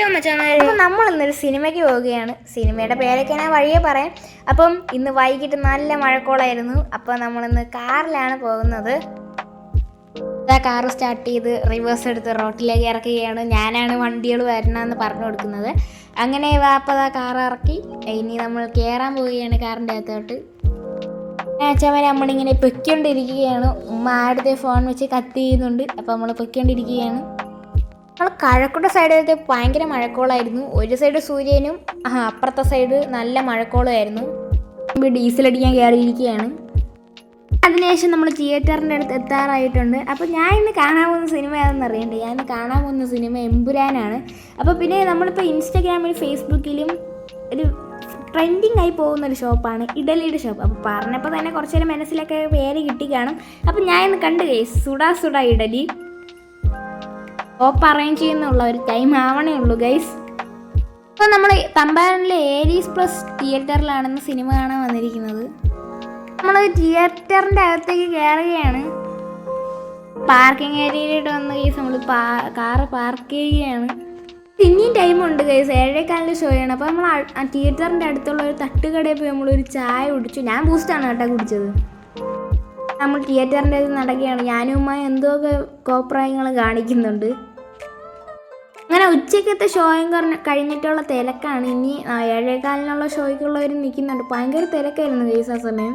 അപ്പം നമ്മൾ ഇന്നൊരു സിനിമയ്ക്ക് പോവുകയാണ്. സിനിമയുടെ പേരൊക്കെ ഞാൻ വഴിയെ പറയാം. അപ്പം ഇന്ന് വൈകിട്ട് നല്ല മഴക്കോളായിരുന്നു. അപ്പോൾ നമ്മളിന്ന് കാറിലാണ് പോകുന്നത്. കാറ് സ്റ്റാർട്ട് ചെയ്ത് റിവേഴ്സ് എടുത്ത് റോട്ടിലേക്ക് ഇറക്കുകയാണ്. ഞാനാണ് വണ്ടികൾ വരണമെന്ന് പറഞ്ഞു കൊടുക്കുന്നത്. അങ്ങനെ വാപ്പതാ കാർ ഇറക്കി. ഇനി നമ്മൾ കയറാൻ പോവുകയാണ് കാറിൻ്റെ അകത്തോട്ട്. അച്ഛമ്മ നമ്മളിങ്ങനെ പൊയ്ക്കൊണ്ടിരിക്കുകയാണ്. ഉമ്മ ആടുത്തെ ഫോൺ വെച്ച് കത്ത് ചെയ്യുന്നുണ്ട്. അപ്പോൾ നമ്മൾ പൊയ്ക്കൊണ്ടിരിക്കുകയാണ്. നമ്മൾ കഴക്കൂട്ട സൈഡിലത്തെ ഭയങ്കര മഴക്കോളായിരുന്നു. ഒരു സൈഡ് സൂര്യനും അപ്പുറത്തെ സൈഡ് നല്ല മഴക്കോളമായിരുന്നു. ഡീസലടിക്കാൻ കയറിയിരിക്കുകയാണ്. അതിനുശേഷം നമ്മൾ തിയേറ്ററിൻ്റെ അടുത്ത് എത്താറായിട്ടുണ്ട്. അപ്പോൾ ഞാൻ ഇന്ന് കാണാൻ പോകുന്ന സിനിമ ഏതെന്ന് അറിയണ്ടേ? ഞാൻ ഇന്ന് കാണാൻ പോകുന്ന സിനിമ എമ്പുരാനാണ്. അപ്പോൾ പിന്നെ നമ്മളിപ്പോൾ ഇൻസ്റ്റാഗ്രാമിൽ ഫേസ്ബുക്കിലും ഒരു ട്രെൻഡിങ് ആയി പോകുന്നൊരു ഷോപ്പാണ് ഇഡലിയുടെ ഷോപ്പ്. അപ്പോൾ പറഞ്ഞപ്പോൾ തന്നെ കുറച്ച് നേരം മനസ്സിലൊക്കെ പേര് കിട്ടി കാണും. അപ്പോൾ ഞാൻ ഇന്ന് കണ്ടു ഗൈസ്, സുഡ ഇഡലി ഷോപ്പ് അറേഞ്ച് ചെയ്യുന്നുള്ള ഒരു ടൈം ആവണേ ഉള്ളൂ ഗൈസ്. അപ്പോൾ നമ്മൾ തമ്പാനിലെ ഏരീസ് പ്ലസ് തിയേറ്ററിലാണെന്ന് സിനിമ കാണാൻ വന്നിരിക്കുന്നത്. നമ്മൾ തിയേറ്ററിൻ്റെ അകത്തേക്ക് കയറുകയാണ്. പാർക്കിംഗ് ഏരിയയിലോട്ട് വന്ന കേസ് നമ്മൾ കാറ് പാർക്ക് ചെയ്യുകയാണ്. ഇനിയും ടൈമുണ്ട് കേസ്, 7:15 ഷോയാണ്. അപ്പോൾ നമ്മൾ തിയേറ്ററിൻ്റെ അടുത്തുള്ള ഒരു തട്ടുകടയിൽ പോയി നമ്മളൊരു ചായ കുടിച്ചു. ഞാൻ ബൂസ്റ്റാണ് കേട്ടോ കുടിച്ചത്. നമ്മൾ തിയേറ്ററിൻ്റെ അടുത്ത് നടക്കുകയാണ്. ഞാനും ഉമ്മ എന്തൊക്കെ കോപ്രായങ്ങൾ കാണിക്കുന്നുണ്ട്. അങ്ങനെ ഉച്ചക്കത്തെ ഷോയും കഴിഞ്ഞിട്ടുള്ള തിരക്കാണ്. ഇനി 7:15 ഷോയ്ക്കുള്ളവർ നിൽക്കുന്നുണ്ട്. ഭയങ്കര തിരക്കായിരുന്നു കേസ് ആ സമയം.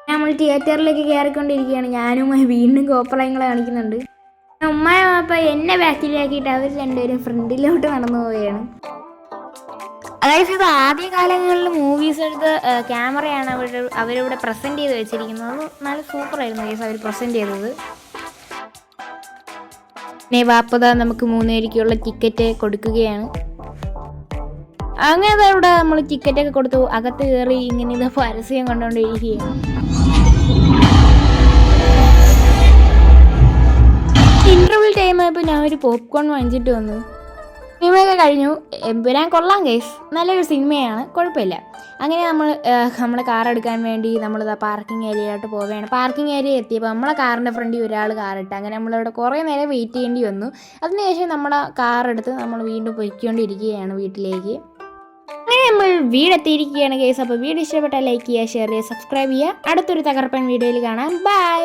നമ്മൾ തിയേറ്ററിലേക്ക് കയറിക്കൊണ്ടിരിക്കുകയാണ്. ഞാനും വീണ്ടും കോപ്രായങ്ങൾ കാണിക്കുന്നുണ്ട്. ഉമ്മയും അപ്പം എന്നെ ബാക്കിലാക്കിയിട്ട് അവർ രണ്ടുപേരും ഫ്രണ്ടിലോട്ട് നടന്നു പോവുകയാണ്. അതായത് ഇത് ആദ്യ കാലങ്ങളിൽ മൂവീസ് എടുത്ത് ക്യാമറയാണ് അവരിവിടെ പ്രസൻറ്റ് ചെയ്ത് വെച്ചിരിക്കുന്നത്. നല്ല സൂപ്പറായിരുന്നു കേസ് അവർ പ്രസൻറ്റ് ചെയ്തത്. പിന്നെ വാപ്പത നമുക്ക് 3 പേർക്കുള്ള ടിക്കറ്റ് കൊടുക്കുകയാണ്. അങ്ങനെ ഇവിടെ നമ്മൾ ടിക്കറ്റൊക്കെ കൊടുത്തു. അകത്ത് കയറി ഇങ്ങനെ ഇത് പരസ്യം കണ്ടുകൊണ്ടിരിക്കുകയാണ്. ഇൻ്റർവ്യൂ ടൈം ആയപ്പോൾ ഞാൻ ഒരു പോപ്കോൺ വാങ്ങിച്ചിട്ട് വന്നു. സിനിമയൊക്കെ കഴിഞ്ഞു. എമ്പുരാൻ കൊള്ളാം കേസ്, നല്ലൊരു സിനിമയാണ്, കുഴപ്പമില്ല. അങ്ങനെ നമ്മൾ കാർ എടുക്കാൻ വേണ്ടി നമ്മളിതാ പാർക്കിംഗ് ഏരിയയിലോട്ട് പോവുകയാണ്. പാർക്കിംഗ് ഏരിയ എത്തിയപ്പോൾ നമ്മളെ കാറിൻ്റെ ഫ്രണ്ടിൽ ഒരാൾ കാറിട്ട്. അങ്ങനെ നമ്മളിവിടെ കുറേ നേരം വെയിറ്റ് ചെയ്യേണ്ടി വന്നു. അതിനുശേഷം നമ്മുടെ കാറെടുത്ത് നമ്മൾ വീണ്ടും പൊയ്ക്കൊണ്ടിരിക്കുകയാണ് വീട്ടിലേക്ക്. അങ്ങനെ നമ്മൾ വീടെത്തിയിരിക്കുകയാണ് കേസ്. അപ്പോൾ വീഡിയോ ഇഷ്ടപ്പെട്ടാൽ ലൈക്ക് ചെയ്യുക, ഷെയർ ചെയ്യുക, സബ്സ്ക്രൈബ് ചെയ്യുക. അടുത്തൊരു തകർപ്പൻ വീഡിയോയിൽ കാണാം. ബൈ.